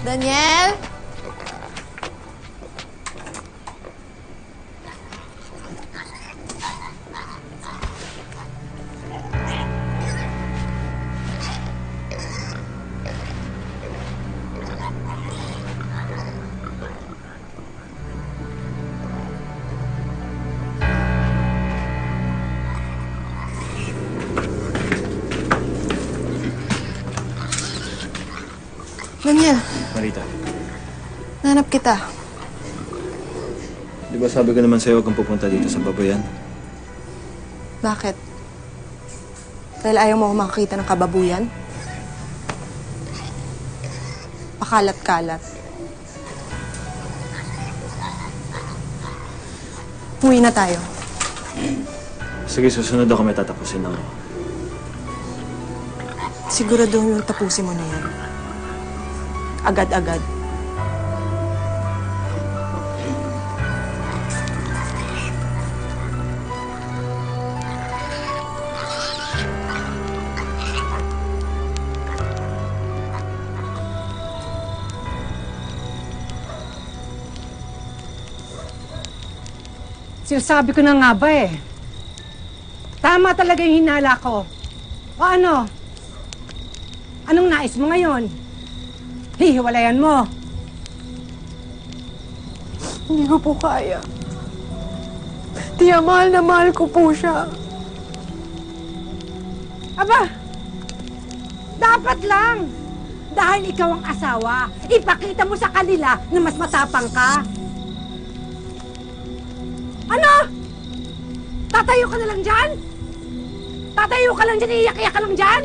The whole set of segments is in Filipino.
Daniel? Daniel. Marita. Nanap kita. Di ba sabi ko naman sa'yo huwag kang pupunta dito sa baboyan? Bakit? Dahil ayaw mo makakita ng kababuyan? Pakalat-kalat. Uwi na tayo. Sige, susunod ako may tatapusin ako. Siguraduhin yung tapusin mo na yan. Agad-agad. Sinasabi ko na nga ba eh. Tama talaga yung hinala ko. O ano? Anong nais mo ngayon? Hihiwalayan mo. Hindi ko po kaya. Tiya, mahal na mahal ko po siya. Aba, dapat lang. Dahil ikaw ang asawa, ipakita mo sa kanila na mas matapang ka. Ano? Tatayo ka na lang dyan? Tatayo ka lang dyan, iiyak-iyak ka lang dyan?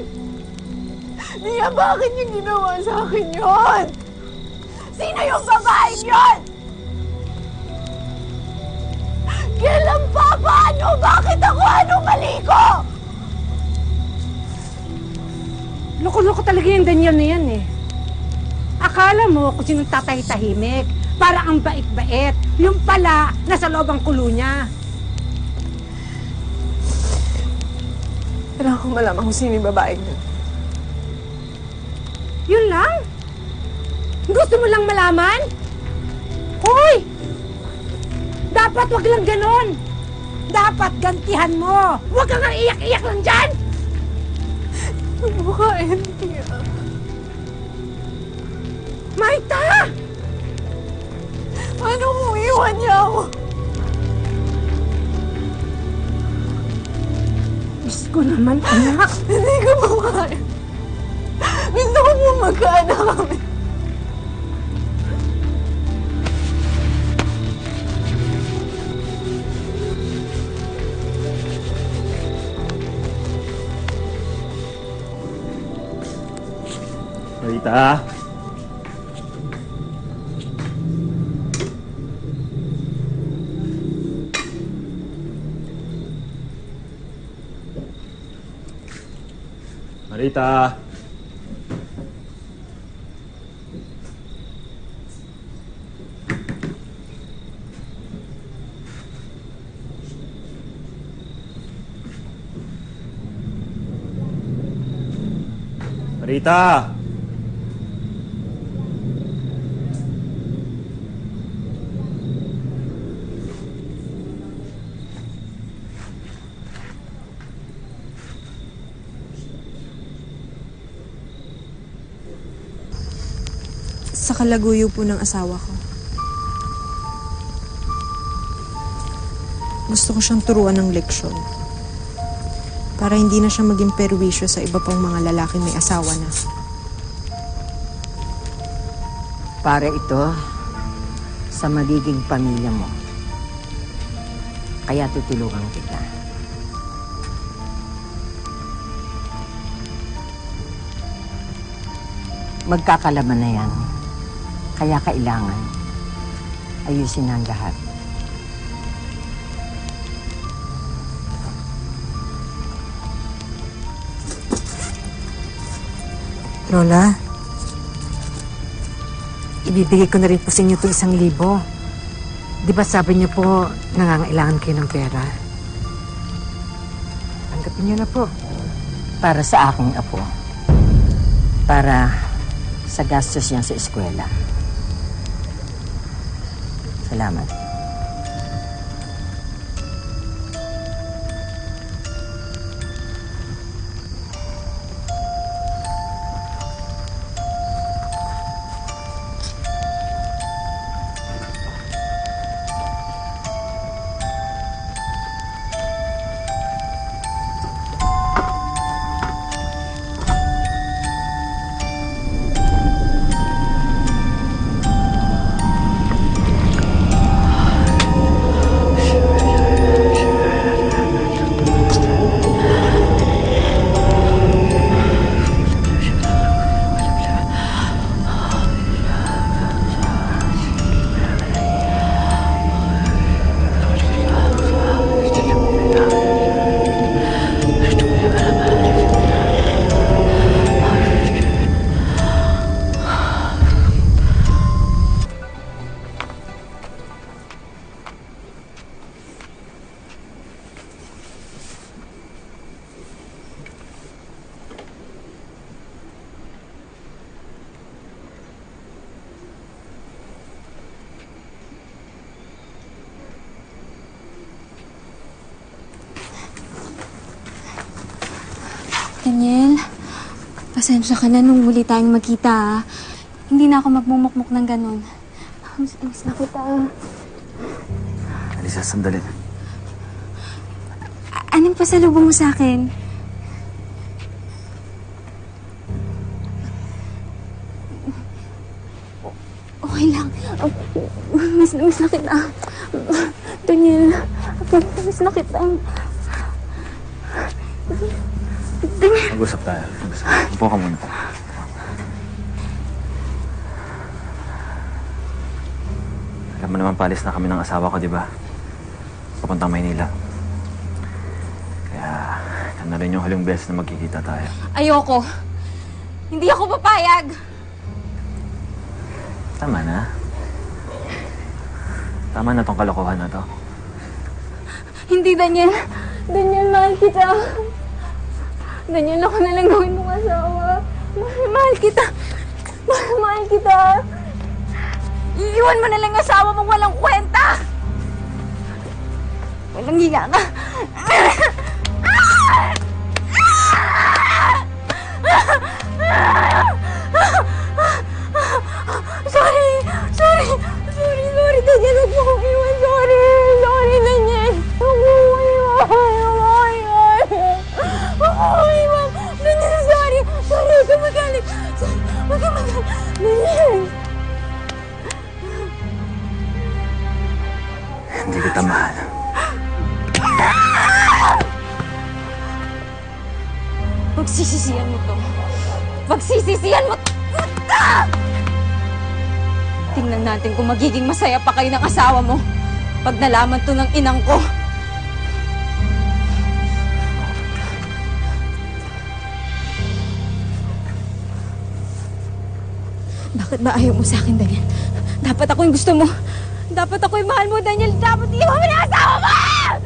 Tiya, bakit niyo ginawa sa akin yun? Sino yung babaeng yun? Kailan pa? Paano? Bakit ako? Anong mali ko? Loko-loko talaga yung Daniel na yan eh. Akala mo kung sinong tatahitahimik, para ang bait-bait. Yung pala, nasa loob ang kulo niya. Kailangan ko malaman kung sino yung babaeng yun. Yun lang? Gusto mo lang malaman? Hoy! Dapat wag lang ganon. Dapat gantihan mo. Huwag kang iyak-iyak lang dyan! Huwag mo kain, Tiya. Maita! Paano kung iwan niya ako? Diyos ko naman, anak. Hindi ko po kaya. Gusto ko po magkaanak kami. Marita! Marita! Marita! Sa kalaguyo po ng asawa ko. Gusto ko siyang turuan ng leksyon. Para hindi na siya maging perwisyo sa iba pang mga lalaking may asawa na. Para ito sa magiging pamilya mo. Kaya tutulungan kita. Magkakalaman na yan. Kaya kailangan ayusin ang lahat. Lola, ibibigay ko na rin po sa inyo itong 1,000. Di ba sabi niyo po, nangangailangan kayo ng pera? Tanggapin niyo na po. Para sa aking apo. Para sa gastos niya sa eskwela. Salamat. Daniel, pasensya ka na nung muli tayong magkita, ah. Hindi na ako magmumukmuk ng ganun. Miss na kita. Alisa, sandali. Anong pasalubong mo sa akin? Okay lang. Miss na kita. Daniel, miss na kita. Mag-usap tayo. Upo ka muna. Alam mo naman, palis na kami ng asawa ko, di ba? Papuntang Maynila. Kaya, ito na rin yung huling beses na magkikita tayo. Ayoko. Hindi ako papayag. Tama na. Tama na tong kalokohan na to. Hindi, Daniel. Daniel, mahal kita. Daniel, ako na lang gawin mong asawa. Mahal kita. Mahal kita. Iiwan mo na lang asawa mong walang kwenta. Walang hiya ka. Sorry, Daniel. Huwag mo kong iwan. Sorry, Daniel. Huwag mo kong iwan. Daniel, sorry. Huwag ka magalit. Daniel. Hindi kita mahal. Pagsisisihan mo to. Pagsisisihan mo to. Tingnan natin kung magiging masaya pa kayo ng asawa mo pag nalaman to ng inang ko. Bakit ba ayaw mo sa akin, Daniel? Dapat ako yung gusto mo. Dapat ako yung mahal mo, Daniel. Dapat iwan mo na asawa mo!